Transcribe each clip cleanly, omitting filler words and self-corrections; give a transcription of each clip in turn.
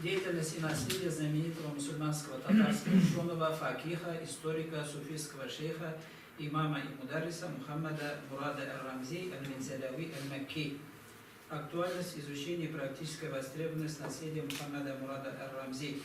Деятельность и наследие знаменитого мусульманского татарского ученого, факиха, историка, суфийского шейха, имама и мударриса Мухаммада Мурада ар-Рамзи аль-Минзаляви аль-Макки. Актуальность изучения и практическая востребованность наследия Мухаммада Мурада ар-Рамзи.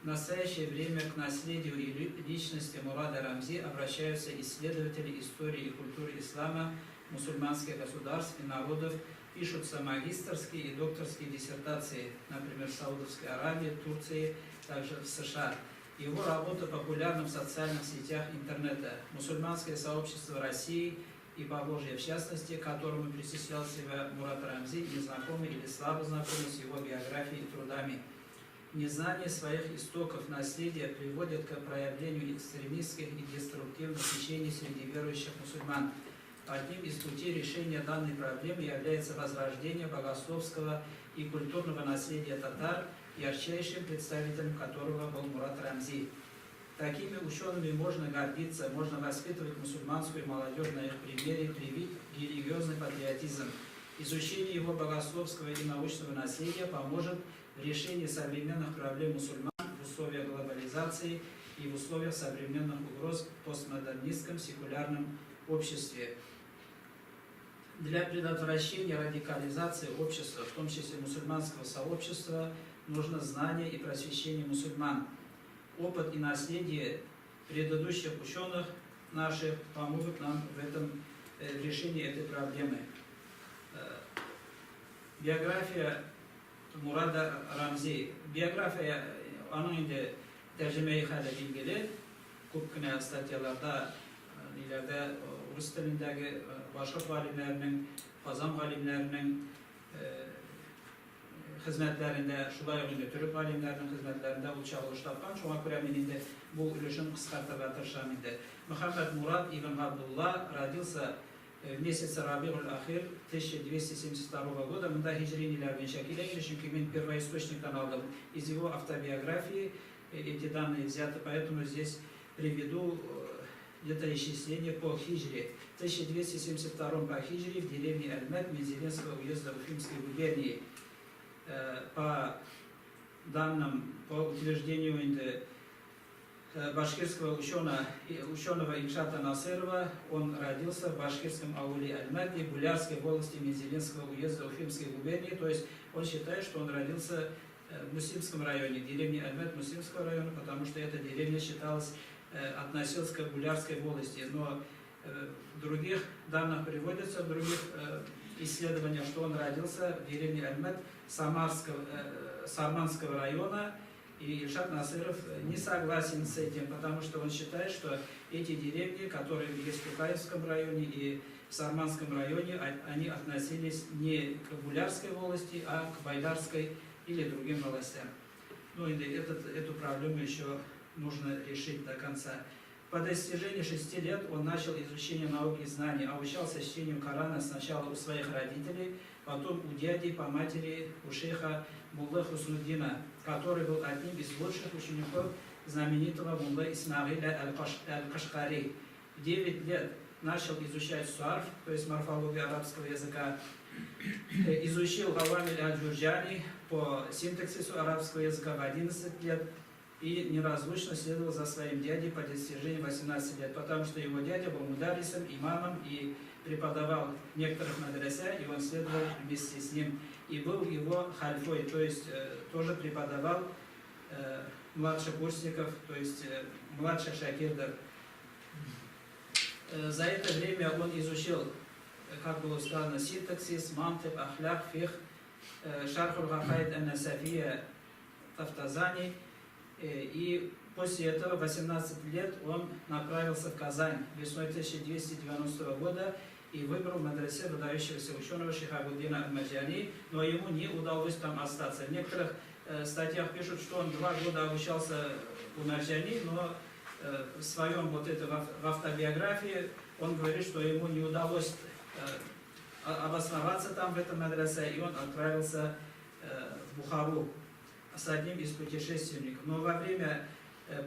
В настоящее время к наследию и личности Мурада Рамзи обращаются исследователи истории и культуры ислама, мусульманских государств и народов, пишутся магистерские и докторские диссертации, например, в Саудовской Аравии, Турции, также в США. Его работа популярна в социальных сетях интернета. Мусульманское сообщество России и Поволжья, в частности, к которому причислял себя Мурад Рамзи, не знакомы или слабо знакомы с его биографией и трудами. Незнание своих истоков наследия приводит к проявлению экстремистских и деструктивных течений среди верующих мусульман. Одним из путей решения данной проблемы является возрождение богословского и культурного наследия татар, ярчайшим представителем которого был Мурад Рамзи. Такими учеными можно гордиться, можно воспитывать мусульманскую молодежь на их примере, привить религиозный патриотизм. Изучение его богословского и научного наследия поможет в решении современных проблем мусульман в условиях глобализации и в условиях современных угроз в постмодернистском секулярном обществе. Для предотвращения радикализации общества, в том числе мусульманского сообщества, нужно знание и просвещение мусульман. Опыт и наследие предыдущих ученых наших помогут нам в решении этой проблемы. Биография Мурада Рамзи. Биография, onun indi tercüme-i hali bilgili. Ko'pgina statyalarda, ileride Rus tilindagi boshqa alimlarning, Qozon alimlarining hizmetlerinde, şulay indi Türk alimlerinin hizmetlerinde bu çağrılış tapkan. Şuna göre men indi bu ülüşün kıskartırga tırşam indi. Muhammed Murad ibn Abdullah родился в месяце Рабиуль Ахир 1272 года. Мында хижринилер бойынша келген, чүнки мен первоисточниктан алдым. Из его автобиографии эти данные взяты, поэтому здесь приведу где-то исчисление по хижре. В 1272 по хижре в деревне Аль-Мед Мензелинского уезда Уфимской губернии. По данным, по утверждению башкирского ученого Ильшата Насырова, он родился в башкирском ауле Аль-Мадди, Булярской волости Мензелинского уезда Уфимской губернии. То есть он считает, что он родился в Муслимском районе, деревне Аль-Мад Муслимского района, потому что эта деревня считалась, относилась к Булярской волости. Но в других данных приводится, в других исследованиях, что он родился в деревне Аль-Мад Сарманского района. И Ильшат Насыров не согласен с этим, потому что он считает, что эти деревни, которые есть в Тукаевском районе и в Сарманском районе, они относились не к Булярской волости, а к Байдарской или другим властям. Ну и эту проблему еще нужно решить до конца. По достижении 6 лет он начал изучение наук и знаний, обучался чтению Корана сначала у своих родителей, потом у дяди по матери, у шейха Муллы Хуснуддина, который был одним из лучших учеников знаменитого Муллы Исмаиля Аль-Кашкари. В 9 лет начал изучать сарф, то есть морфологию арабского языка, изучил Гавамиль Аль-Джурджани по синтаксису арабского языка в 11 лет и неразлучно следовал за своим дядей по достижении 18 лет, потому что его дядя был мударрисом, имамом и преподавал в некоторых мадраса, и он следовал вместе с ним, и был его хальфой, то есть тоже преподавал младших курсников, то есть младших шакирдов. За это время он изучил, как было сказано, синтаксис, мантык, ахляк, фих, шархуль гакаид ан-насафия Тафтазани. И после этого, 18 лет, он направился в Казань весной 1290 года и выбрал в медресе выдающегося ученого Шихабуддина Аль-Маджани, но ему не удалось там остаться. В некоторых статьях пишут, что он 2 года обучался у Маджани, но в своем в автобиографии он говорит, что ему не удалось обосноваться там в этом медресе, и он отправился в Бухару с одним из путешественников. Но во время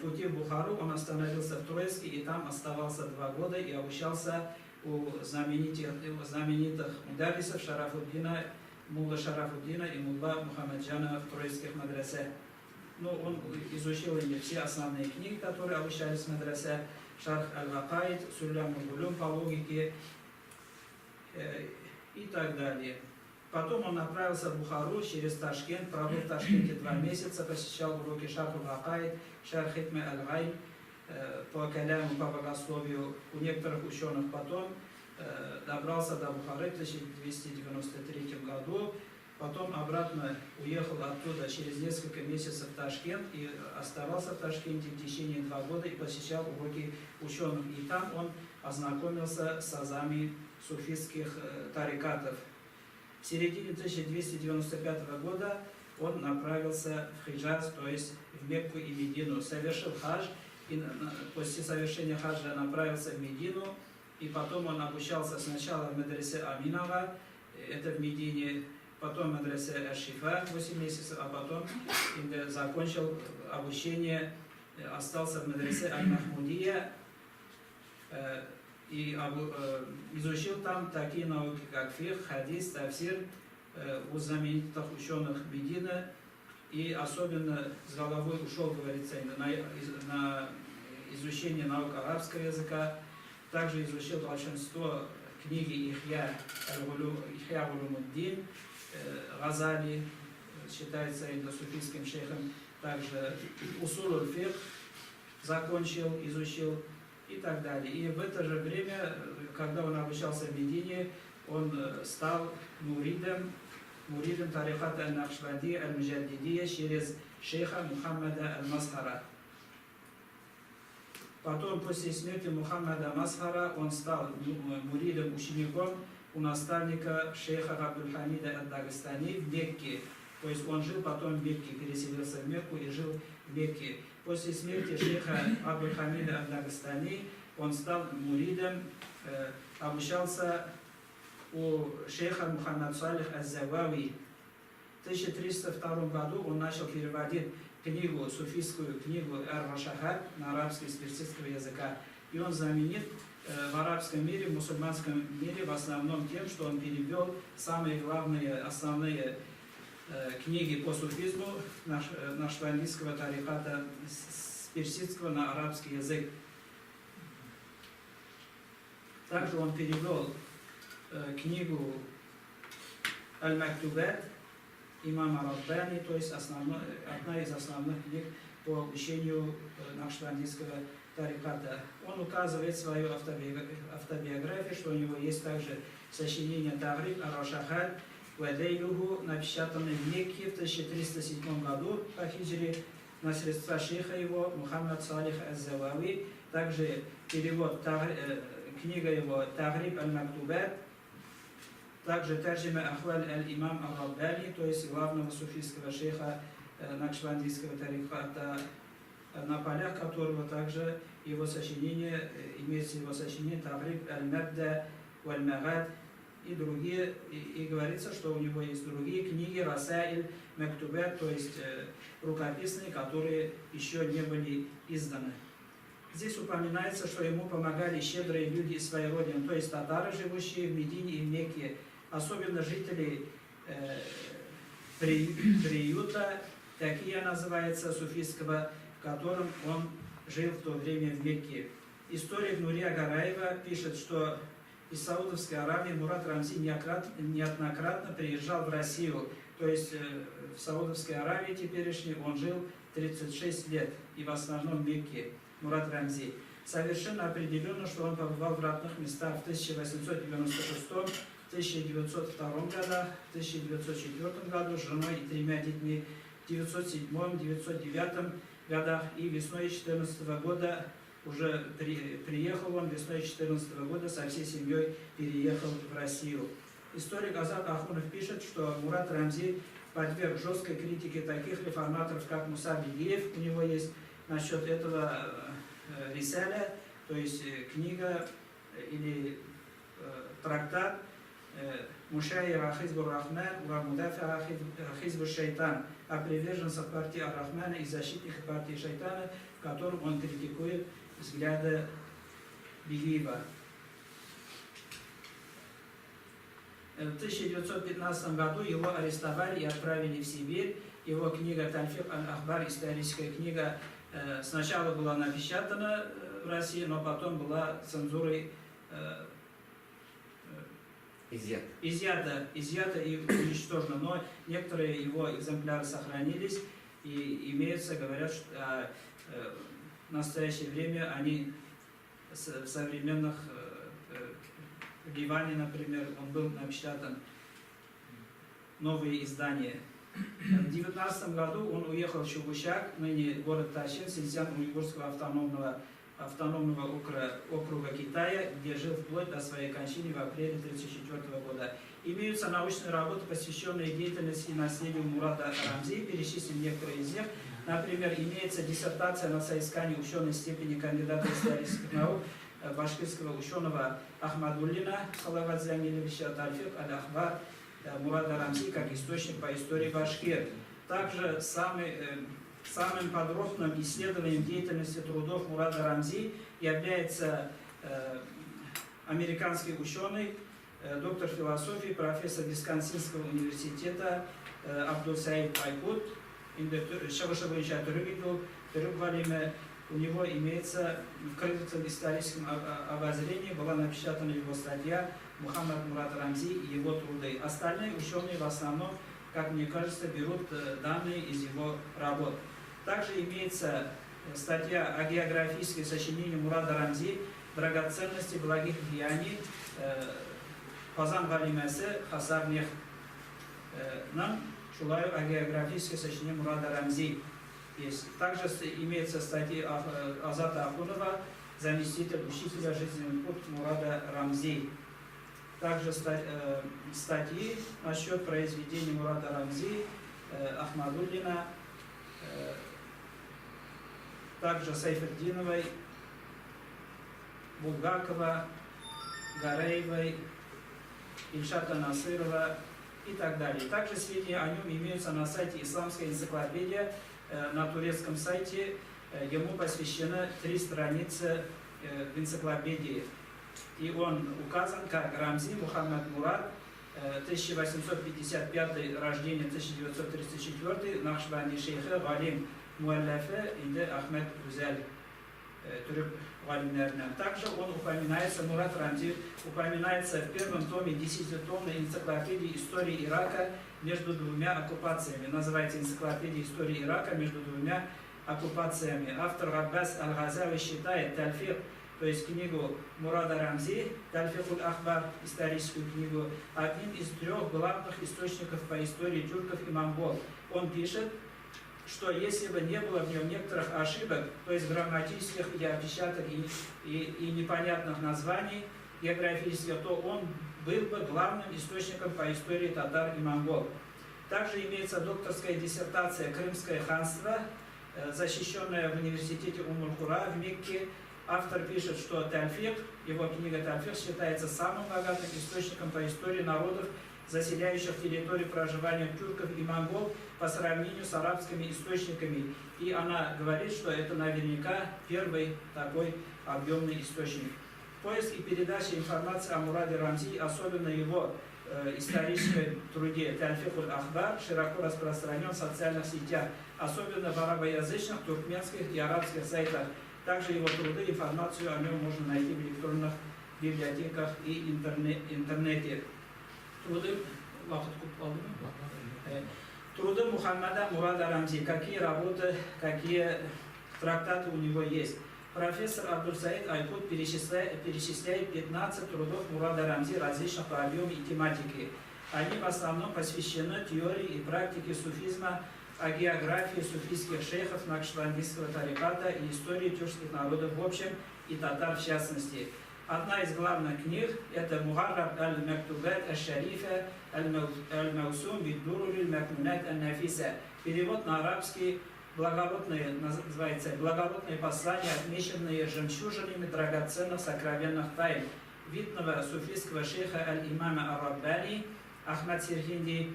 пути в Бухару он остановился в Троицке и там оставался 2 года и обучался у знаменитых мударрисов Шарафуддина Мулла Шарафуддина и Мулла Мухаммаджана в Троицких медресе. Ну, он изучил ими все основные книги, которые обучались в медресе. Шарх аль-Вакаид, Сулям аль-Гулюм по логике и так далее. Потом он направился в Бухару через Ташкент, пробыл в Ташкенте 2 месяца, посещал уроки Шарх аль-Вакаид, Шарх Хикме аль-Гайн по каляму, по богословию у некоторых ученых. Потом добрался до Бухары в 1293 году. Потом обратно уехал оттуда через несколько месяцев в Ташкент и оставался в Ташкенте в течение 2 года и посещал уроки ученых. И там он ознакомился с азами суфистских тарикатов. В середине 1295 года он направился в Хиджаз, то есть в Мекку и Медину, совершил хадж, и после совершения хаджа направился в Медину, и потом он обучался сначала в медресе Аминова, это в Медине, потом в медресе Аш-Шифа 8 месяцев, а потом закончил обучение, остался в медресе Аль-Махмудия и изучил там такие науки, как фих, хадис, тафсир у знаменитых ученых Медины, и особенно с головой ушел, говорится, на изучение наук арабского языка. Также изучил большинство книги Ихья Улумуддин, Газали, считается индосуфийским шейхом. Также Усулуль фикх закончил, изучил и так далее. И в это же время, когда он обучался в Медине, он стал муридом тарихата аль-Нахшбанди аль-Муджаддидия через шейха Мухаммада аль-Масхара. Потом, после смерти Мухаммада Масхара, он стал муридом, учеником у наставника шейха Абдуль-Хамида аль-Дагестани в Мекке. То есть он жил потом в Мекке, переселился в Мекку и жил в Мекке. После смерти шейха Абдуль-Хамида аль-Дагестани он стал муридом, обучался у шейха Мухаммад Салих аль-Завави. В 1302 году он начал переводить книгу, суфийскую книгу Ар-Рашахат на арабский с персидского языка. И он знаменит в арабском мире, в мусульманском мире в основном тем, что он перевел самые главные, основные книги по суфизму нашвандийского тарихата с персидского на арабский язык. Также он перевел книгу Аль-Мактубат имама Раббани, то есть одна из основных книг по учению накшбандийского тариката. Он указывает в свою автобиографию, что у него есть также сочинение Тагриб ар-Рашахат Вадейлюху, напечатанное в Мекке в 1307 году по хиджре на средства шейха его Мухаммад Салих аль-Завави. Также перевод книга его Тагриб аль-Мактубат, также тарджима Ахваль аль-Имам ар-Раббани, то есть главного суфийского шейха накшбандийского тариката, на полях которого также его сочинение, имеется его сочинение Тагриб аль-Мабда валь-Магад и другие, и говорится, что у него есть другие книги Расаиль, Мактубат, то есть рукописные, которые еще не были изданы. Здесь упоминается, что ему помогали щедрые люди из своей родины, то есть татары, живущие в Медине и в Мекке, особенно жители приюта, такие называется, суфийского, в котором он жил в то время в Мекке. Историк Нурия Гараева пишет, что из Саудовской Аравии Мурад Рамзи неоднократно приезжал в Россию, то есть в Саудовской Аравии теперешней он жил 36 лет, и в основном в Мекке. Мурад Рамзи. Совершенно определенно, что он побывал в разных местах в 1896, 1902 годах, 1904 году с женой и 3 детьми, в 1907, 1909 годах и весной 2014 года уже приехал он, весной 2014 года со всей семьей переехал в Россию. Историк Азат Ахунов пишет, что Мурад Рамзи подверг жесткой критике таких реформаторов, как Муса Бигиев, у него есть насчет этого рисаля, то есть книга или трактат Мушайра Хизбур Рахман ва Мудафа Хизбур Шайтан, о приверженцах партии Ар-Рахмана и защитниках партии Шайтана, в котором он критикует взгляды Бигиева. В 1915 году его арестовали и отправили в Сибирь. Его книга «Тальфик аль-Ахбар», историческая книга, сначала была напечатана в России, но потом была цензурой изъята и уничтожена. Но некоторые его экземпляры сохранились и имеются, говорят, что в настоящее время они в современных в Ливане, например, он был напечатан, новые издания. В 1919 году он уехал в Чугущак, ныне город Ташкент, Синьцзян-Уйгурского автономного округа Китая, где жил вплоть до своей кончины в апреле 1934 года. Имеются научные работы, посвященные деятельности и наследию Мурада Рамзи, перечислим некоторые из них. Например, имеется диссертация на соискании ученой степени кандидата исторических наук башкирского ученого Ахмадуллина Халават Замилевича «Тальфик аль-Ахбар» Мурада Рамзи как источник по истории Башкир. Также самым подробным исследованием деятельности трудов Мурада Рамзи является американский ученый, доктор философии, профессор Висконсинского университета Абдул-Саид Айкут. У него имеется в критическом историческом обозрении была напечатана его статья «Мухаммад Мурад Рамзи и его труды». Остальные ученые в основном, как мне кажется, берут данные из его работ. Также имеется статья о географическом сочинении Мурада Рамзи «Драгоценности благих деяний» Казан Галимасе Хасарнех нам Шулаю о географическом сочинении Мурада Рамзи. Также имеется статья Азата Ахунова, заместитель учителя жизненный путь Мурада Рамзи. Также статьи насчет произведений Мурада Рамзи, Ахмадуллина, также Сайфердиновой, Булгакова, Гареевой, Ильшата Насырова и так далее. Также сведения о нем имеются на сайте «Исламская энциклопедия». На турецком сайте ему посвящено 3 страницы в энциклопедии. И он указан как Рамзи Мухаммад Мурад, 1855 рождение, 1934, Нахшбанди шейхе, Галим Муаллафе, Инде Ахмед Гузаль, турек галимлеринен. Также он упоминается, Мурад Рамзи упоминается в первом томе 10-томной энциклопедии истории Ирака между 2 оккупациями. Называется энциклопедия истории Ирака между 2 оккупациями. Автор Аббас Аль-Газави считает Тальфик, то есть книгу Мурада Рамзи, Тальфикуль Ахбар, историческую книгу, одним из 3 главных источников по истории тюрков и монгол. Он пишет, что если бы не было в нем некоторых ошибок, то есть грамматических и опечаток и непонятных названий географических, то он был бы главным источником по истории татар и монгол. Также имеется докторская диссертация «Крымское ханство», защищенная в университете Умуль-Кура в Мекке. Автор пишет, что Тальфик, его книга Тальфик, считается самым богатым источником по истории народов, заселяющих территорию проживания тюрков и монгол по сравнению с арабскими источниками. И она говорит, что это наверняка первый такой объемный источник. Поиск и передача информации о Мураде Рамзи, особенно его историческом труде Тальфикуль Ахбар, широко распространен в социальных сетях, особенно в арабоязычных, туркменских и арабских сайтах. Также его труды, информацию о нем можно найти в электронных библиотеках и интернете. Труды Мухаммада Мурада Рамзи. Какие работы, какие трактаты у него есть? Профессор Абдул-Саид Айкут перечисляет 15 трудов Мурада Рамзи различных по объему и тематике. Они в основном посвящены теории и практике суфизма, о географии суфийских шейхов накшбандийского тариката и истории тюркских народов в общем и татар в частности. Одна из главных книг – это «Мухарраб аль-Мактубат аль-Шарифа аль-Маусум биддуруль макнунат аль-Нафиса». Перевод на арабский называется «Благородные послания, отмеченные жемчужинами драгоценных сокровенных тайн» видного суфийского шейха аль-Имама ар-Раббани Ахмад Сирхинди,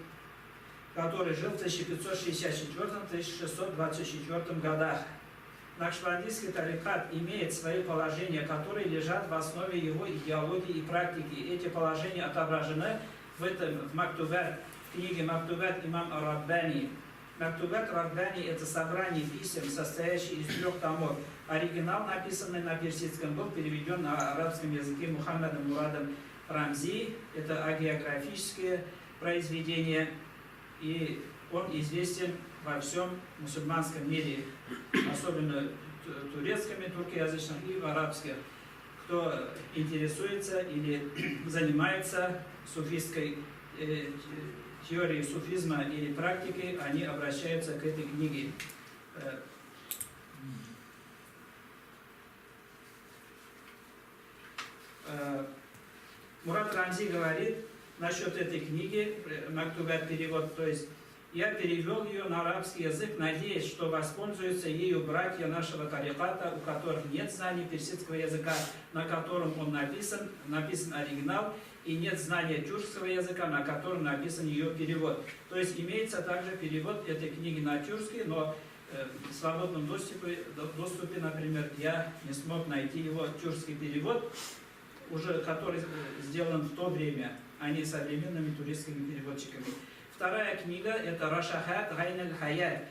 который жил в 1564-1624 годах. Накшбандийский тарикат имеет свои положения, которые лежат в основе его идеологии и практики. Эти положения отображены в Мактубат, в книге Мактубат имам Ар-Раббани. Мактубат Раббани – это собрание писем, состоящее из 3 томов. Оригинал, написанный на персидском, был переведен на арабском языке Мухаммадом Мурадом Рамзи. Это агеографическое произведение, и он известен во всем мусульманском мире, особенно турецкими, туркоязычных и в арабских. Кто интересуется или занимается суфистской теорией суфизма или практикой, они обращаются к этой книге. Мурад Рамзи говорит насчет этой книги, Мактубат перевод, то есть я перевел ее на арабский язык, надеясь, что воспользуются ею братья нашего тариката, у которых нет знаний персидского языка, на котором он написан оригинал, и нет знания тюркского языка, на котором написан ее перевод. То есть имеется также перевод этой книги на тюркский, но в свободном доступе, например, я не смог найти его тюркский перевод, уже который сделан в то время, а не современными туристскими переводчиками. Вторая книга – это Рашахат Гайн аль-Хаят,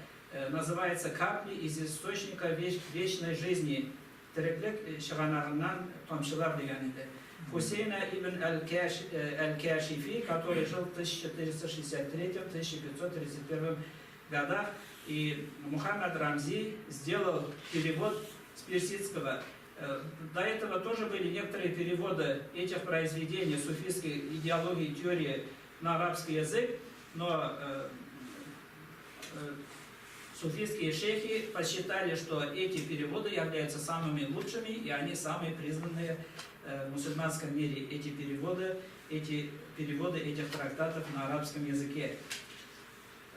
называется «Капли из источника вечной жизни». Тереклек Шаганарнан Тамшилар Диганиде. Хусейна ибн аль-Кашифи, который жил в 1463-1531 годах, и Мухаммад Рамзи сделал перевод с персидского. До этого тоже были некоторые переводы этих произведений суфистской идеологии и теории на арабский язык, но суфистские шейхи посчитали, что эти переводы являются самыми лучшими, и они самые признанные в мусульманском мире. Эти переводы этих трактатов на арабском языке.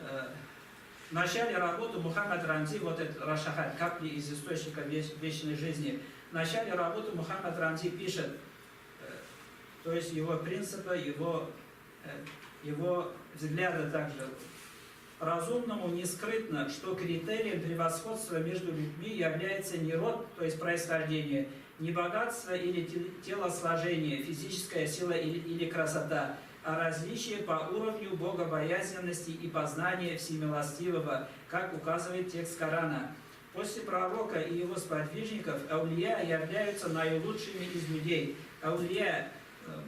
В начале работы Мухаммад Рамзи, вот этот Рашахат, «Капли из источника вечной жизни», в начале работы Мухаммад Рамзи пишет, то есть его принципы, его взгляды также. Разумному не скрытно, что критерием превосходства между людьми является не род, то есть происхождение, не богатство или телосложение, физическая сила или красота, а различие по уровню богобоязненности и познания Всемилостивого, как указывает текст Корана. После пророка и его сподвижников аулия являются наилучшими из людей. Аулия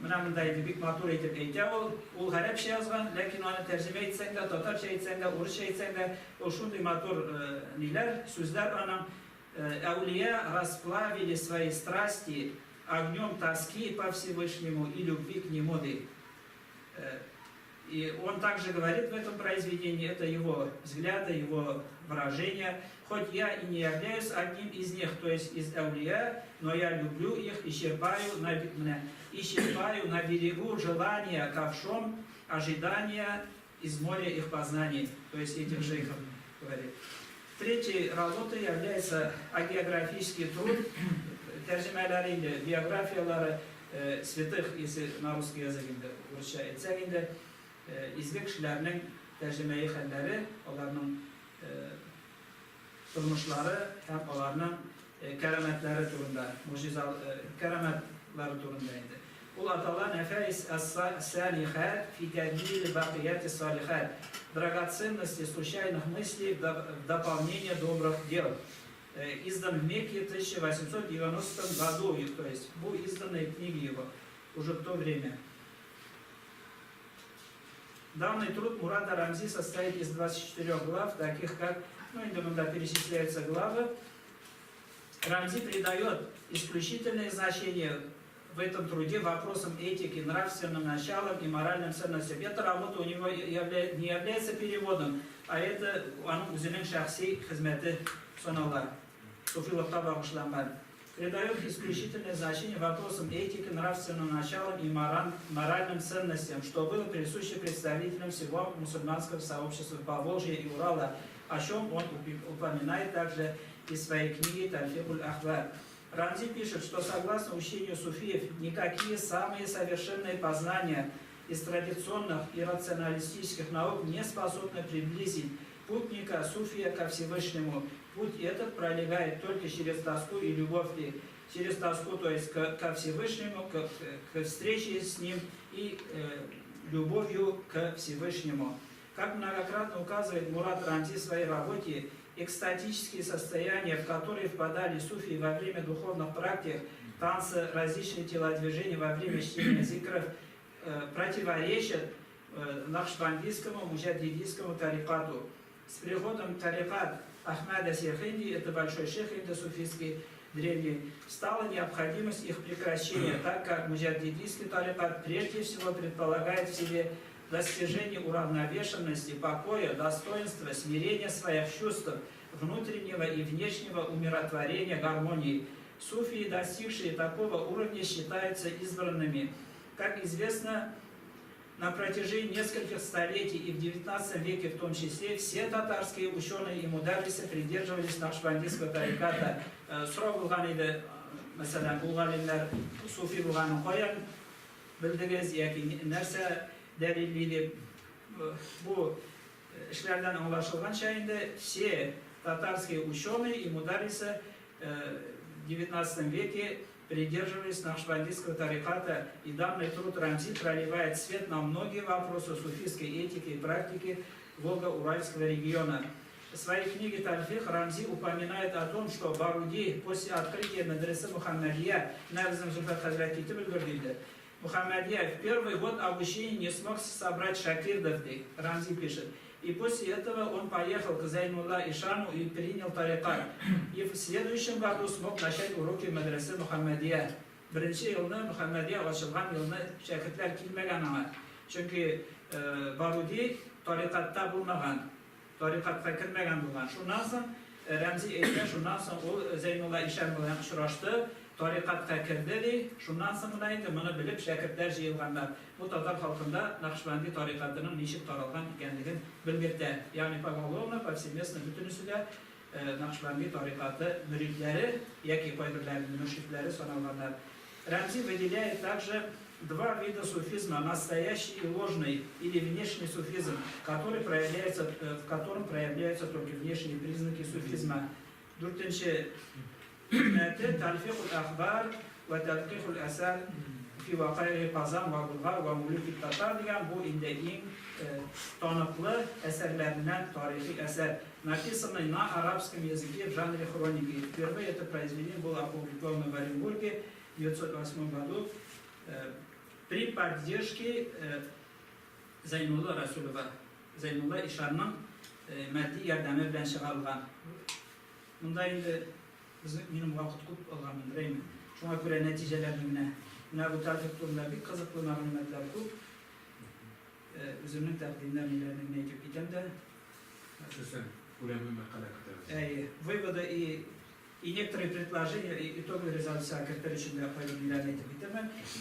мынандай бик матур айтып әйтә ул гарәпчә язган, ләкин аны тәрҗемә итсәң дә, татарча әйтсәң дә, урысча әйтсәң дә, ул шундый матур сүзләр аның. Аулия расплавили свои страсти огнем тоски по Всевышнему и любви к Нему. И он также говорит в этом произведении, это его взгляды, его выражения. Хоть я и не являюсь одним из них, то есть из аулия, но я люблю их и черпаю на берегу желания ковшом, ожидания из моря их познаний, то есть этих шейхов говорит. Третьей работой является агеографический труд, тәрҗемәләре, биографиялары святых, если на русский язык урысча әйтсәк инде, избек кешеләрнең тәрҗемәи хәлләре, аларның тормышлары һәм аларның кәрамәтләре турында, кәрамәтләре турында инде. Ул атала Нафаис ас-Салихат фи тәдбир бакият ас-Салихат, драгоценности случайных мыслей в дополнение добрых дел. Издан в Мекке в 1890 году, то есть был изданные книги его уже в то время. Данный труд Мурада Рамзи состоит из 24 глав, таких как, иногда перечисляются главы. Рамзи придает исключительное значение в этом труде вопросам этики, нравственным началам и моральным ценностям. Эта работа у него не является переводом, а это үзенең шәхси хезмәте санала. Суфилыкка багышланган. Придает исключительное значение вопросам этики, нравственным началам и моральным ценностям, что было присуще представителям всего мусульманского сообщества Поволжья и Урала, о чем он упоминает также в своей книге «Тальфикуль Ахвар». Рамзи пишет, что согласно учению суфиев, никакие самые совершенные познания из традиционных и рационалистических наук не способны приблизить путника суфия ко Всевышнему. Путь этот пролегает только через тоску и любовь, через тоску, то есть ко Всевышнему, к встрече с Ним и любовью к Всевышнему. Как многократно указывает Мурад Рамзи в своей работе, экстатические состояния, в которые впадали суфии во время духовных практик, танцы, различные телодвижения во время чтения зикров, противоречат нахшбандийскому, муджаддидийскому тарикату. С приходом тарикат Ахмада Серхинди, это большой шейх индосуфийский, древний, стала необходимость их прекращения, так как муджаддидийский тарикат прежде всего предполагает в себе достижение уравновешенности, покоя, достоинства, смирения своих чувств, внутреннего и внешнего умиротворения, гармонии. Суфии, достигшие такого уровня, считаются избранными. Как известно, на протяжении нескольких столетий и в XIX веке в том числе все татарские ученые и мударрисы придерживались нахшбандийского тариката. Сұрау болған еді, мәселен, бұл ғалимдар суфи болғанын қоян білдіңіз, яки нәрсе дәлелдейді. Бұл işlerden anlaşılғанша енді все татарские ученые и мударрисы в XIX веке придерживались нахшбандийского тариката, и данный труд Рамзи проливает свет на многие вопросы суфийской этики и практики Волго-Уральского региона. В своей книге Тальфих Рамзи упоминает о том, что Баруди после открытия медресе Мухаммадия, Мухаммадия в первый год обучения не смог собрать шакирдов, Рамзи пишет. И после этого он поехал к Зайнулла Ишану и принял тарикат. И в следующем году смог начать уроки в медресе Мухаммадия. Бірінші елні Мухаммадия ашылған елні шәкіртлер келмеген аңа. Çünkü Баруди тарикатта болмаған, тарикатқа кірмеген болған. Шунан соң Рамзи әйткен, шунан соң ол Зайнулла Ишан белән очрашты, тарикатқа кірді, шунан соң мұны біліп шәкіртлер жиылғандар. Бұл татар халқында Нақшбанди тарикатының нешік таралған екендігін білгерді. Яғни поголовно, повсеместно бүтінісіде Нақшбанди тарикаты мүридлері, яки пайдарлардың мürшидлері саналғандар. Рамзи выделяет также два вида суфизма, настоящий и ложный, или внешний суфизм, в котором проявляются только внешние признаки суфизма. Дүртінші Тальфихул Ахбар ва Тадқихул Асар фи вақайи Қазан ва Булғар ва Мулуки Татар деген бұл индеин таныклы әсәрләрінен тарихи әсәр. Написанный на арабском языке в жанре хроники. Впервые это произведение было опубликовано в Оренбурге в 1908 году при поддержке Зайнулла Расулова, Зайнулла Ишанның мәдди ярдәме белән чыгарылган. Мында инде минем вакыт күп алган белдерәймен. Шуңа күрә нәтиҗәләрне менә бу тәртип турында бик кызыклы мәгълүматлар күп. Үземнең тәкъдимнәрне әйтеп китәм дә. Выводы и некоторые предложения, и итоговые резолюции Картаричинга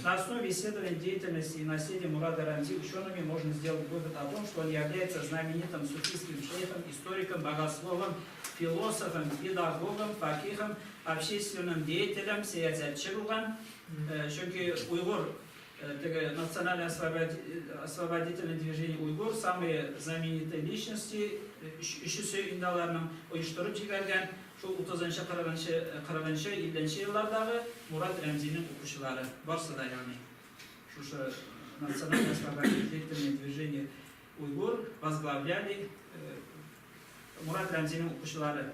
на основе исследований деятельности и наследия Мурада Рамзи учеными можно сделать вывод о том, что он является знаменитым суфийским шейхом, историком, богословом, философом, педагогом, факихом, общественным деятелем, сиятельчи булган. Чөнки уйгур, национальное освободительное движение уйгур, самые знаменитые личности, үшісі индаларының ойыштырып жіберген, шул 30-40-50 еллардағы Мурад Рамзиның оқушылары барсы да, яғни. Шушы национальное освободительное движение уйгур возглавляли Мурад Рамзиның оқушылары.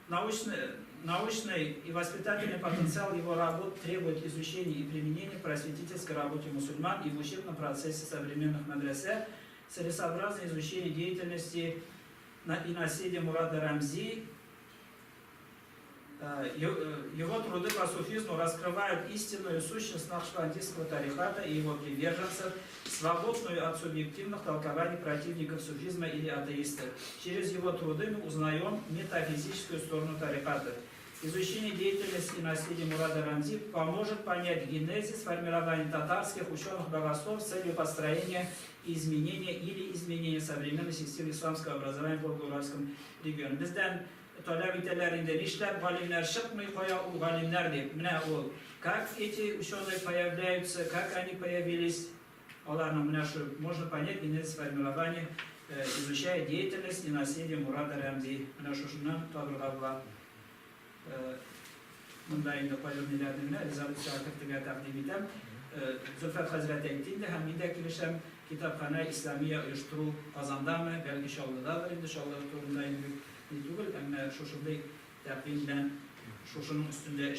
Научный и воспитательный потенциал его работ требует изучения и применения в просветительской работе мусульман и в учебном процессе современных мадресе. Целесообразное изучение деятельности и наследия Мурада Рамзи. Его труды по суфизму раскрывают истинную сущность нахшбандийского тариката и его приверженцев, свободную от субъективных толкований противников суфизма или атеистов. Через его труды мы узнаем метафизическую сторону тариката. Изучение деятельности и наследия Мурада Рамзи поможет понять генезис формирования татарских ученых-богослов с целью построения и изменения современной системы исламского образования в Волго-Уральском регионе. Talep итәләрендә нишләп галимнәр чыкмый кая ул галимнәр дип. Менә ул как эти ученые появляются, как они появились. Аларның менә шу можно понять генезис формирования, изучая деятельность и наследие Мурада Рамзи. Менә шушыннан табырга була. Монда инде кайберләрне менә резолюция кертергә тәкъдим итәм. Зөлфәт хәзрәт әйтте инде һәм мин дә килешәм. kitapxana İslamiye uyuşturup kazandamı, belki şallıdadır, indi şallığı turundayım bir değil, ama şuşundayım təqdimdən şuşunun üstündə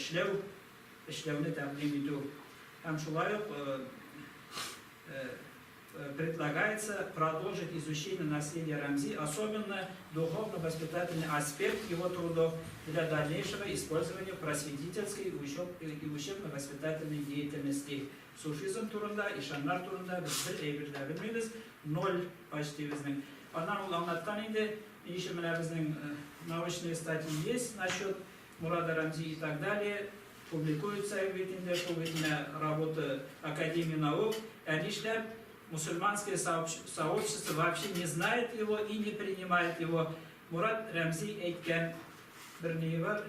işlevini təqdim ediyor. Hem şulayıq предлагается продолжить изучение наследия Рамзи, особенно духовно-воспитательный аспект его трудов для дальнейшего использования просветительской и учебно-воспитательной деятельности. Суфизм турында, ишанlar турында biz bir eybirlər bilmeyiz, 0 почти bizning. Ondan ol anlatkan indi, işimler bizning научные статьи есть насчет Мурада Рамзи и так далее, публикуются в работы Академии наук, они считают, мусульманское сообщество вообще не знает его и не принимает его. Мурад Рамзи әйткен bir neyi var.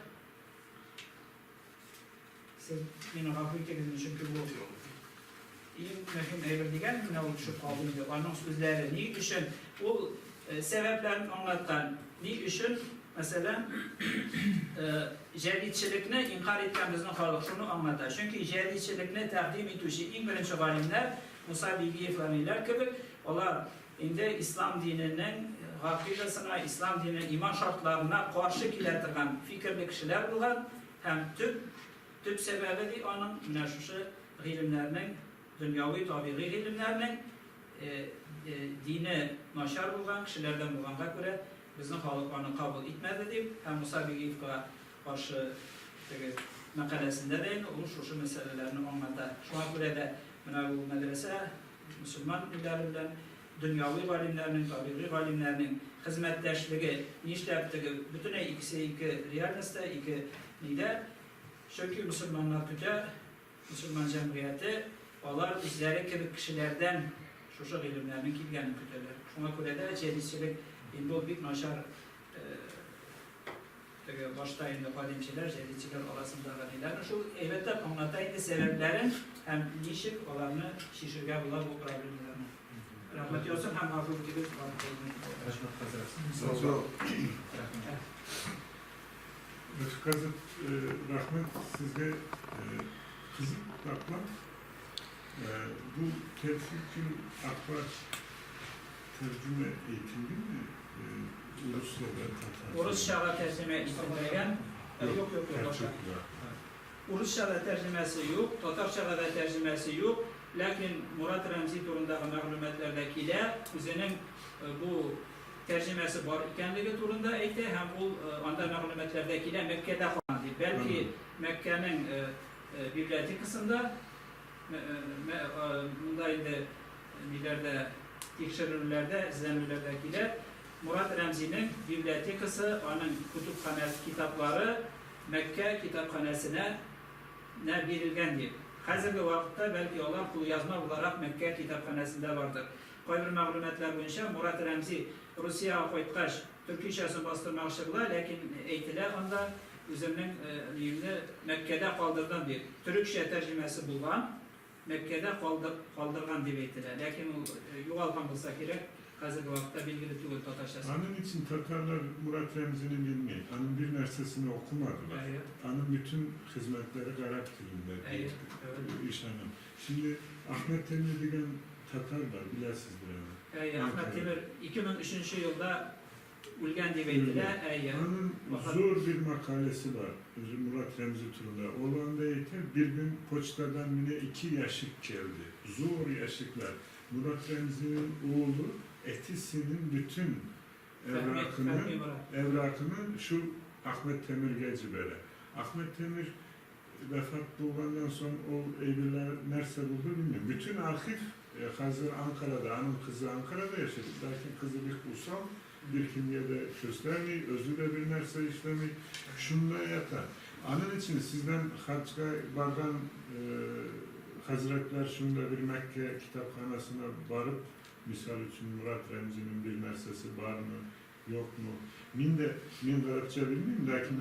Siz beni hafif çekiniz çünkü bu iyi mühim evir degen ne oldu şu kaldım diyor. Onun sözleri ne için o sebeplerini anlatan ne için mesela jadidçilikni inkar etken bizning xalq şunu anlatar. Çünkü jadidçilikni takdim etuvchi eng birinchi alimler Musa Bigiyevlar gibi onlar endi İslam dininin hakikasına, İslam dininin iman şartlarına karşı keltirgan fikrli kişiler bulgan hem tüp sebebi de onun şu ilimlerinin dünyavi tabii ilimlerinin dini naşar bulgan kişilerden bulganğa göre bizning xalq onu kabul etmedi deyip hem Musa Bigiyevga karşı makalesinde de o şu meselelerini anlattı. Şu an göre de bu medrese Müslüman ülkelerden dünyavi alimlerinin, tabii alimlerinin hizmetleşliği, işleptiği bütün ikisi realiste, iki nide. Çünkü Müslümanlar tüce, Müslüman cemiyeti, onlar bizleri gibi kişilerden şu ilimlerinin kilgenini kütürler. Şuna göre de cedisçilik, bu bir naşar başta indi kalimçiler, cedidçiler arasında ganiler. Şu elbette anlataydı sebeplerin hem niçin olanı şişirge bular bu problemlerini. Rahmet olsun hem hafif gibi Kazıt rahmet sizde kızım Akbar bu tefsir Akbar tercüme eğitimi mi? Rusça'da tercüme edilmeyen yok başka. Rusça'da tercümesi yok, Tatarça'da da tercümesi yok. Lakin Murat Ramzi turundaki maglumatlardakiler üzerinin bu tercümesi var ikenligi turunda aytdi hem bu anda maglumatlardakiler Mekke'de kalandı. Belki Mekke'nin bibliotekasında bundaydı ileride tekşirilerde, izlenmelерdekiler Murat Ramzi'nin bibliotekası, onun kütüphanesi, kitapları Mekke kitaphanesine verilgendir. Hazırki vakitte belki onlar kulu yazma olarak Mekke kitaphanesinde vardır. Kaydır maglumatlar boyunca Murat Ramzi Rusya'ya koytkaç Türkçesini bastırmakçılar, lakin eğitiler onda üzerinin Mekke'de kaldırdan bir Türkçe tercümesi bulgan, Mekke'de kaldırgan diye eğitiler. Lakin yuvalgan bulsa gerek. Hazırki vakitte bilgili tüvül Tatarçası. Anın için Tatarlar Murat Remzi'nin bilmeyi, anın bir nersesini okumadılar. Evet. Anın bütün hizmetleri Arap dilinde. Evet. İşanım. Şimdi Ahmet Temir diyen Tatarlar, bilesizdir yani. Evet, Ahmet Temir 2003 yılda Ülgen Diveydi'de. Anın zor bir makalesi var. Murat Remzi turunda. Olan deyte bir gün poçtadan yine 2 yaşık geldi. Zor yaşıklar. Murat Remzi'nin oğlu Etisi'nin bütün evrakını şu Ahmet Temir Geciber'e. Ahmet Temir vefat bulgandan sonra o evliler nerede buldu bilmiyorum. Bütün arşiv hazır Ankara'da, anın kızı Ankara'da yaşadı. Lakin kızı bir uysal, bir kimyede göstermeyi, özü de bir nerede işlemeyi, şunla yatar. Anın için sizden Haçka Bardan Hazretler şunda bir Mekke kitaphanasına varıp misal için Murat Remzi'nin bir mersesi var mı, yok mu? Min Arapça bilmeyeyim, lakin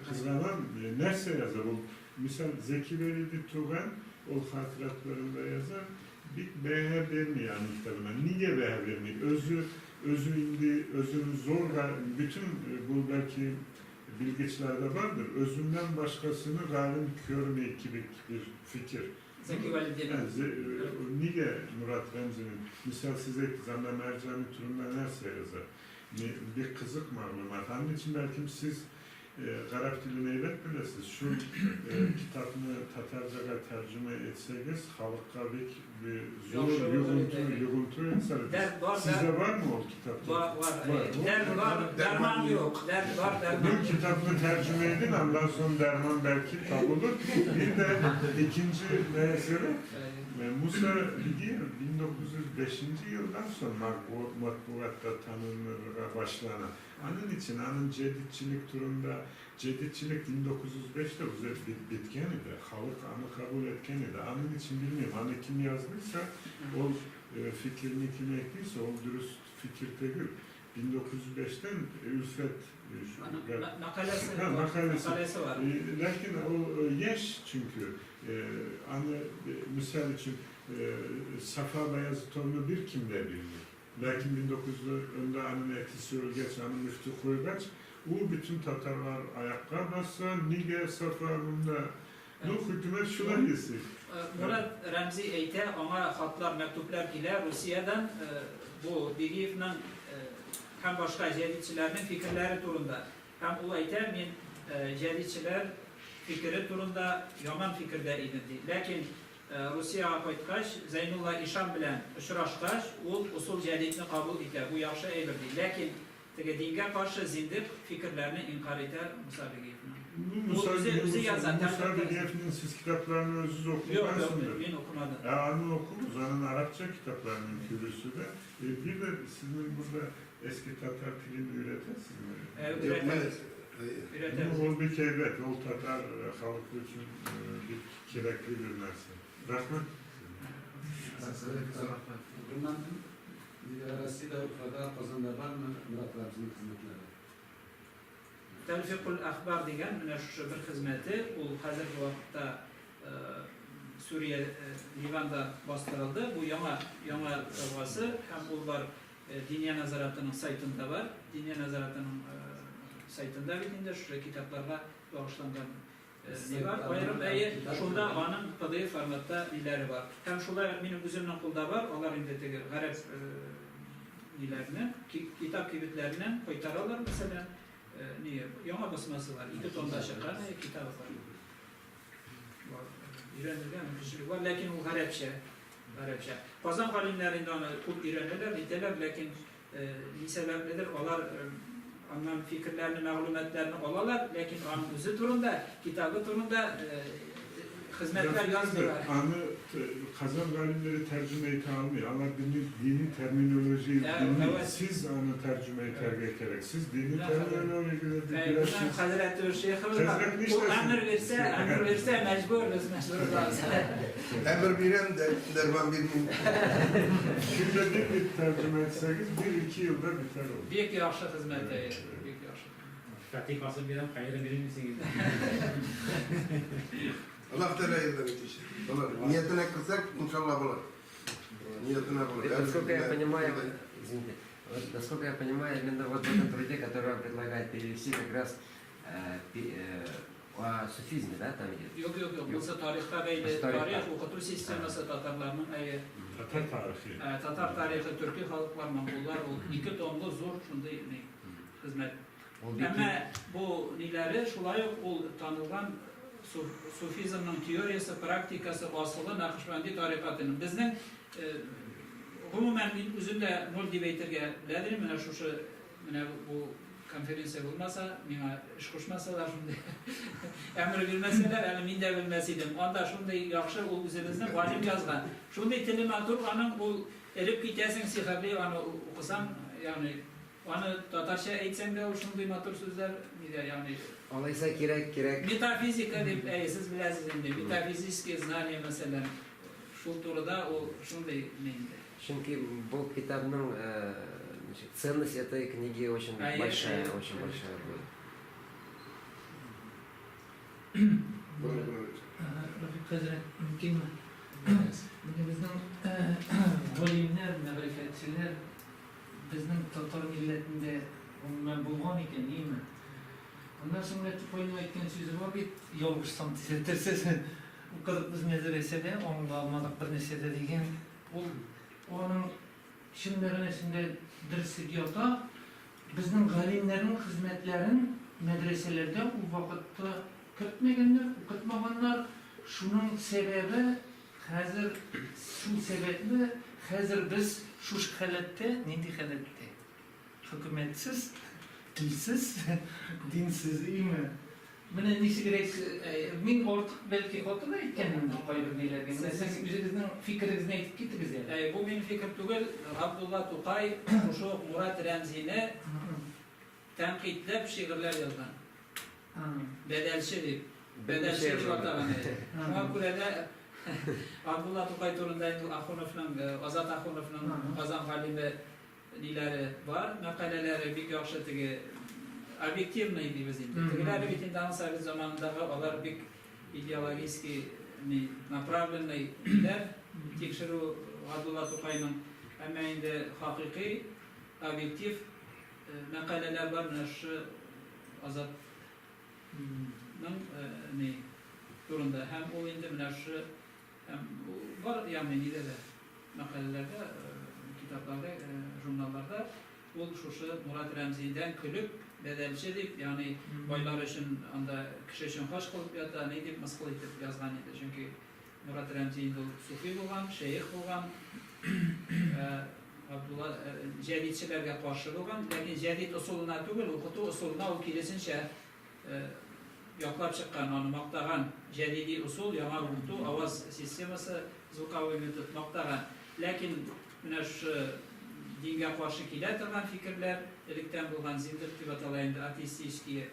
kızganan nerse yazar. Misal Zeki Velidi Tugan o hatıratlarında yazar, bir beher vermiyor yani kitabına. Niye beher vermiyor? Özünü zor, bütün bu belki bilgiçlerde vardır. Özünden başkasını galim görmek gibi bir fikir. Zeki Validye'nin. Yani, niye Murat Remzi'nin misal size zanda mercani turunda nerse yazar. Bir kızık malumat. Onun için belki siz Arap dilini evet bilesiniz. Şu kitabını Tatarcaga tercüme etseniz halkka bir zor yığıntı etseniz. Sizde var mı o kitapta? Var. Derman yok. Var derman. Bu kitabını tercüme edin, ondan sonra derman belki kabulur. Bir de ikinci mesele, Musa diyor 1905. yıldan sonra matbuatta tanınmaya başlanan. Onun için onun cedidçilik turunda, cedidçilik 1905'te özel bir bitken idi. Halk onu kabul etken idi. Onun için bilmiyorum, hani kim yazdıysa, o fikrini kim ekliyse, o dürüst fikir değil. 1905'ten Ülfet makalesi var. Lakin o yaş çünkü, hani misal için Safa Bayezid'in bir kimde bilmiyor. Lakin 1900'lerde anın etkisi ölgeç, anın müftü koygaç, o bütün Tatarlar ayakta bassa, Nige Safar'ında bu hükümet şuna gitsin. Murat Remzi eyte ona hatlar, mektuplar ile Rusya'dan bu Digif'nin hem başka cedidçilerin fikirleri turunda, hem o eyte min cedidçiler fikri turunda yaman fikirler idindi. Lakin Rusya'ya koytkaş, Zeynullah İşan bilen uçraşkaş, o usul cedidini kabul ettiler. Bu yaxşı eğilirdi. Lakin dinge karşı zindik fikirlerini inkar eder Musa Begiyev'nin. Bizi yazan. Musa Begiyev'nin siz kitaplarını özünüz okuyorsunuz. Yok, ben okumadım. Onu okunuz, onun Arapça kitaplarının kübüsü de. Bir de sizin burada eski Tatar dilini üretersiniz mi? Üretiriz. O bir keyret, o Tatar halkı için bir gerekli bir mesele. Rahmet. Bundan arasıyla Urfa'da kazanırlar mı Murat Remzi'nin hizmetleri? Telfikul Akhbar degan mana shu bir xizmati u hozir bu vaqtda Suriye Livan'da bastırıldı. Bu yana davası hem ular Diniye Nazaratı'nın saytında var. Diniye Nazaratı'nın saytında bitinde şu kitaplarla bağışlangan ne var? Ayrım şunda onun PDF formatta dilleri var. Hem şular benim üzümden kulda var. Onlar indetegi garip dilerini, kitap kibitlerini koytarırlar mesela. Niye? Yana basması var. 2 tonda aşağı kitap var. İran'da bir şey var. Lakin o garipçe. Bazı alimlerinden kul İran'da niteler. Lakin ne sebepledir? Onlar ondan fikirlerini, məlumatlarını alalar. Lakin onun özü turunda, kitabı turunda hizmetler yazmıyorlar. Kazan galimleri tercümeyi almıyor. Ama dinin terminolojiyi evet. Siz onu tercümeyi tercih ederek, siz dinin terminolojiyi biraz siz... Hazreti Şeyh'imiz var. O emir verse mecburuz. Emir bilen derman bilmeyin. Şimdi bir tercüme etseniz 1-2 yılda biter olur. Büyük yaxşı hizmete. Fatih basın bilen, hayırlı bilir misiniz? Allah Teala yılda bitişir. Niyetine kırsak inşallah bulur. Niyetine bulur. Насколько я понимаю, извините, насколько я понимаю, именно вот в этом труде, который он предлагает перевести, как раз о суфизме, да, там идет? Yok. Bursa tarihte böyle tarih okutur sisteması Tatarlarının Tatar tarihi. Tatar tarihi, Türkiye halklar, Mongolar, 2 tomlu zor şunda hizmet. Ama bu nileri şulay ol tanılan Sufizm'in teorisi, praktikası, asılı Nakşibendi tarikatının. Bizden umumen üzerinde nol dibeytirge dedim, mene şu bu konferansiya olmasa, mene iş koşmasalar şimdi emir bilmeseler, yani minde bilmesiydim. Onda şimdi yaxşı o üzerinizden valim yazgan. Şimdi telimatur onun bu erip gitesin siharli onu okusam yani onu Tatarca eğitsem de o şimdi matur sözler yani Olaysa gerek. Metafizika deyip, siz bilesiniz de, metafizikski znание mesela, şu turda o şimdi neydi? Çünkü bu kitabın ценность этой книги очень большая, очень большая будет. Rafik Hazret, mümkün mü? Bizim alimler, megrifetçiler, bizim Tatar milletinde onunla bulgan iken iyi mi? Ondan sonra koyma etken sözü var bir yolgusam tersesi. укыдык биз медреседе, onun da almadık bir nesede degen, onun şin mehnesinde dersi diyorda, bizning galimlerin hizmetlerin medreselerde u vakıtta kırtmegenler, okutmaganlar. Şunun sebebi, hazır şu sebeple, hazır biz şu halette, neydi halette? Hükümetsiz, dilsiz, dinsiz, iyi mi? Buna nesi gerek, min ortak belki ortada ikkenimdir koyup neylergen. Siz üzerinizden fikrinizni aytip gittiniz yani. Bu benim fikrim tugul, Abdullah Tokay, şu Murat Remzi'ne tenkitlep şiirler yazgan. Bedelçi deyip. Bedelçi deyip atağın. Şuna kurada Abdullah Tokay torundayın Akhunov'un, Azat Akhunov'un Kazan Halime nileri var. Makaleleri bir yakşatığı объективный bizim. Тегелер бит инде ансар zamanındагы алар бик идеологически направленный дилер текшерүү Абдулла Тукайның әмма инде хакыйкый объектив мәкаләләр бар менә шу Азатның турында һәм ул инде менә шу бар ягъни нидә мәкаләләрдә китапларда журналларда ул шушы Мурат Рәмзидән көлүп bedelçi deyip yani baylar için anda kişi için hoş kılıp ya da ne deyip mıskıl edip yazgan idi. Çünkü Murat Remzi'nin sufi olan, şeyh olan, Abdullah cedidçilerge karşı olan, lakin cedid usuluna değil, okutu usuluna o kilisince yoklap çıkan, onu maktağan, cedidi usul, yana okutu, avaz sisteması, zukavi mütüt maktağan. Lakin dinge karşı kiletirgan fikirler, elikten bulgan zindir tibatalaynda ateistические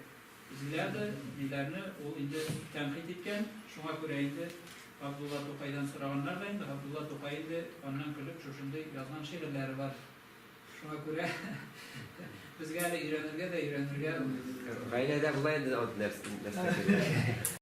взгляды, нелерни ул инде тәнкыйть иткән, шуңа күрә инде Абдулла Тукайдан сораганнар да инде Абдулла Тукай инде аннан көлеп шушындай язган шигырьләре бар. Шуңа күрә безгә әле өйрәнергә. Гаиләдә булай инде ул нәрсә.